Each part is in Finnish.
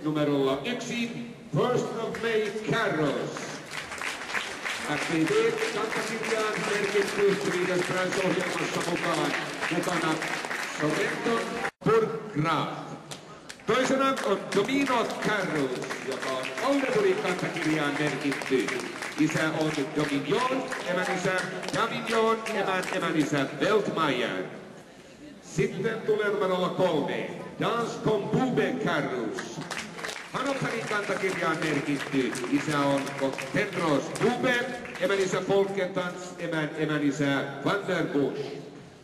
Numerolla 1, First of May Carols. FBB kantakirjaan merkitty Swedish-Trans-ohjelmassa mukana Sorrenton Burggraf. Toisena on Domino Carols, joka on Oldenburgin kantakirjaan merkitty. Isä on Dominion, emänisä Davignon, emänisä Weltmeier. Sitten tulee numerolla 3, Dans Combube Carols. Hannoverin kantakirjaan merkitty. Isä on Tendros Bube, emänisä Folkentans, emänisä Van der Busch.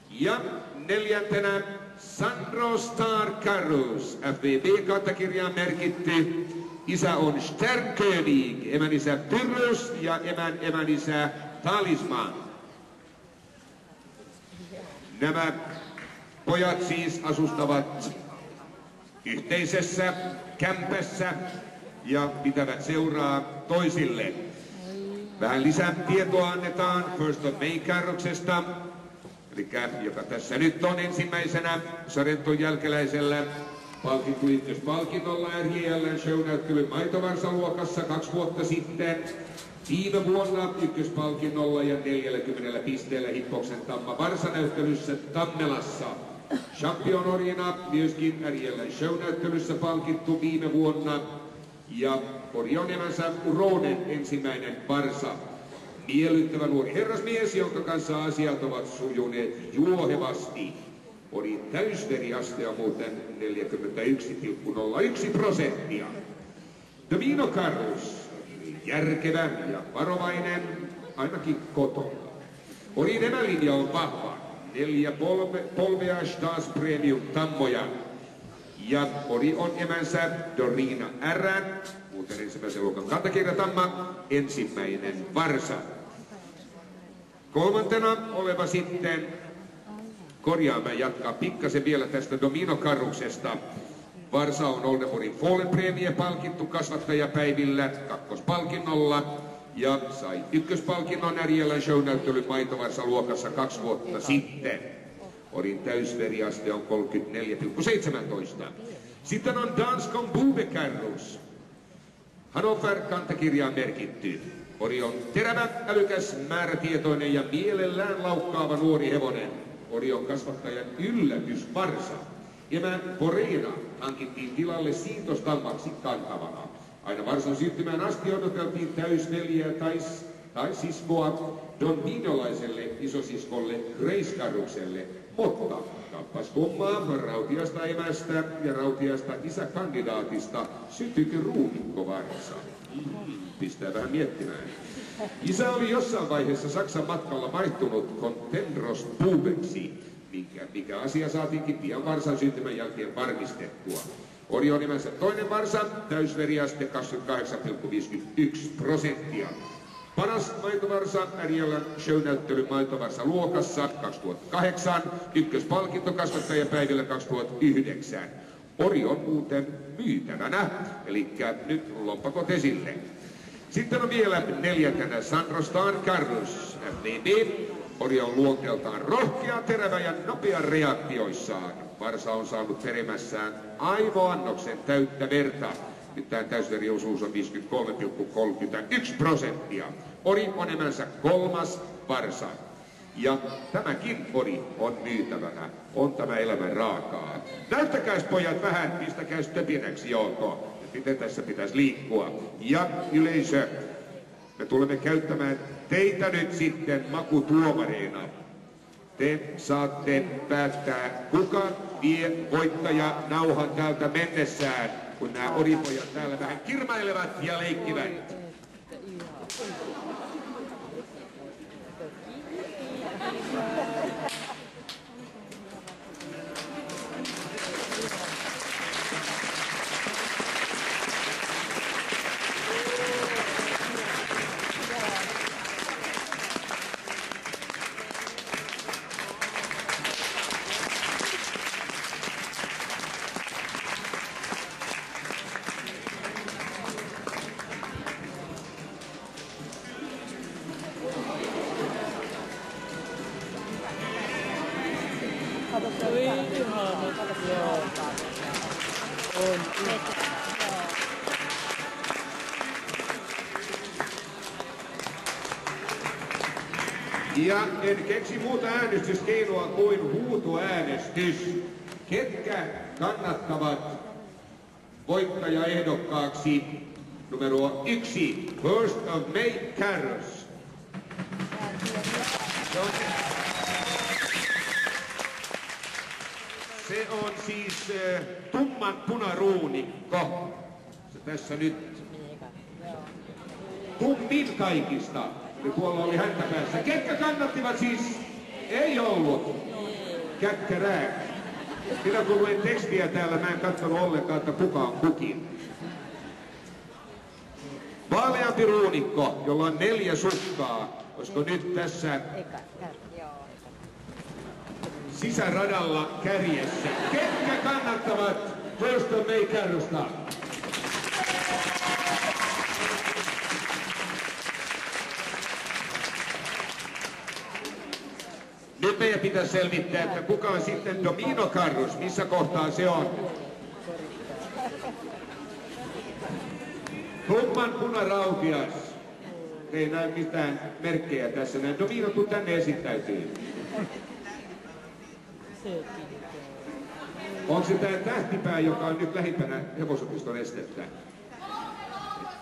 Ja neljäntenä Sandro Star Carols, FBB kantakirjaan merkitty. Isä on Sternkönig, emänisä Pyrrhus ja emänisä Talisman. Nämä pojat siis asustavat yhteisessä kämpässä ja pitävät seuraa toisille. Vähän lisää tietoa annetaan First of May -kärroksesta, eli joka tässä nyt on ensimmäisenä Sorrenton jälkeläisellä palkittu ykköspalkinnolla RJL:n shownäyttelyn maitovarsaluokassa 2 vuotta sitten. Viime vuonna ykköspalkinnolla ja 40 pisteellä Hippoksen Tamma varsanäyttelyssä Tammelassa. Championorina myöskin RJL:n shownäyttelyssä palkittu viime vuonna. Ja Orion emänsä Uronen ensimmäinen varsa. Miellyttävä nuori herrasmies, jonka kanssa asiat ovat sujuneet juohevasti. Oli täysveriaste on muuten 41,01%. Domino Carols, järkevä ja varovainen, ainakin kotona. Orin emälinja on vahva. 4 polvea Stas Premium tammoja. Ja Ori on emänsä Dorina R, muuten ensimmäisen luokan kantakirjatamma, ensimmäinen varsa. Kolmantena oleva sitten, korjaamme jatkaa pikkasen vielä tästä Domino Carruksesta. Varsa on Oldenburgin Fallen-preemie palkittu kasvattajapäivillä 2. ja sai ykköspalkinnon RJL:n shownäyttelyn maitovarsaluokassa 2 vuotta sitten. Orin täysveriaste on 34,17. Sitten on Dans Combube Carols. Hannover kantakirjaan merkitty. Ori on terävä, älykäs, määrätietoinen ja mielellään laukkaava nuori hevonen. Ori on kasvattajan yllätysvarsa. Emä Poreina hankittiin tilalle siitostammaksi kantavana. Aina varsan syttymään asti odoteltiin täysveliä tai siskoa Don Vinolaiselle isosiskolle Grace Carrukselle, mutta kappas kummaa rautiasta emästä ja rautiasta isäkandidaatista syntyikin ruumikkovarsa. Pistää vähän miettimään. Isä oli jossain vaiheessa Saksan matkalla vaihtunut Tendros Bubeksi, mikä asia saatiinkin pian varsan syntymän jälkeen varmistettua. Ori on nimensä toinen varsa, täysveriaste 28,51%. Paras maitovarsa RJL:n shownäyttelyn maitovarsaluokassa 2008, ykköspalkinto kasvattajapäivillä 2009. Ori on muuten myytävänä, eli nyt lompakot esille. Sitten on vielä neljäntenä Sandro Star Carols, FBB. Ori on luonteeltaan rohkea, terävä ja nopea reaktioissaan. Varsa on saanut perimässään aivoannoksen täyttä verta. Nyt tämä täysveriosuus on 53,31%. Ori on emänsä 3. varsa. Ja tämäkin Ori on myytävänä. On tämä elämän raakaa. Näyttäkääs pojat vähän, pistäkääs töpinäksi Jouko. Miten tässä pitäisi liikkua. Ja yleisö, me tulemme käyttämään teitä nyt sitten makutuomareina. Te saatte päättää, kuka vie voittaja nauhan täältä mennessään, kun nämä oripojat täällä vähän kirmailevat ja leikkivät. Ja en keksi muuta äänestyskeinoa kuin huutoäänestys. Ketkä kannattavat voittajaehdokkaaksi numero 1, First of May Carros? Se on siis tumman punaruunikko. Se tässä nyt tummin kaikista. Tuolla oli häntä päässä. Ketkä kannattivat siis? Ei ollut. Käkkärää. Minä kun luen tekstiä täällä, mä en katsonut ollenkaan, että kuka on kukin. Vaaleampi ruunikko, jolla on 4 sukkaa. Olisiko nyt tässä sisäradalla kärjessä? Ketkä kannattavat First of May Carrosta? Nyt meidän pitää selvittää, että kuka on sitten Domino Carros, missä kohtaa se on. Tumman punarautias. Ei näy mitään merkkejä tässä näin. Domino, tuu tänne esittäytyy. Onko se tää tähtipää, joka on nyt lähimpänä hevosopiston estettä?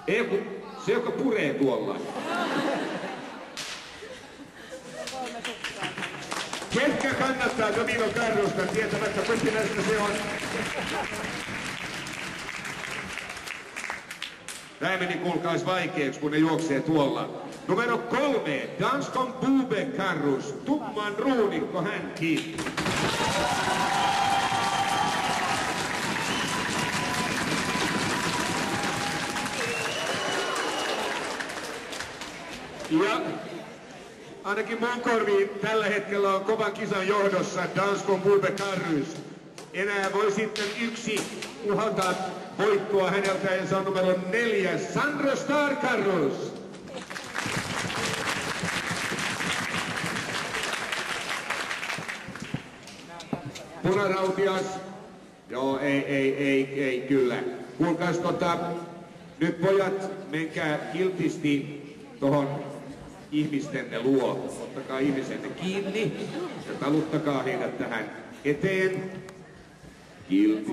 Ei, kun se, joka puree tuolla. Ketkä kannattaa Domino Carrosta tietämättä, keskinäistä se on? Tää meni kuulkaas vaikeaksi, kun ne juoksee tuolla. Numero 3, Danskon Bube Carros, tumman ruunikko hänkin. Ja ainakin mun korviin tällä hetkellä on kovan kisan johdossa Danskon Bube Carros. Enää voi sitten 1 uhata voittoa häneltä ja se on numero 4, Sandro Star Carros. Punarautias. Joo, ei kyllä. Kuulkaas nyt pojat, menkää kiltisti tohon ihmistenne luo. Ottakaa ihmisenne kiinni ja taluttakaa heidät tähän eteen. Kilti.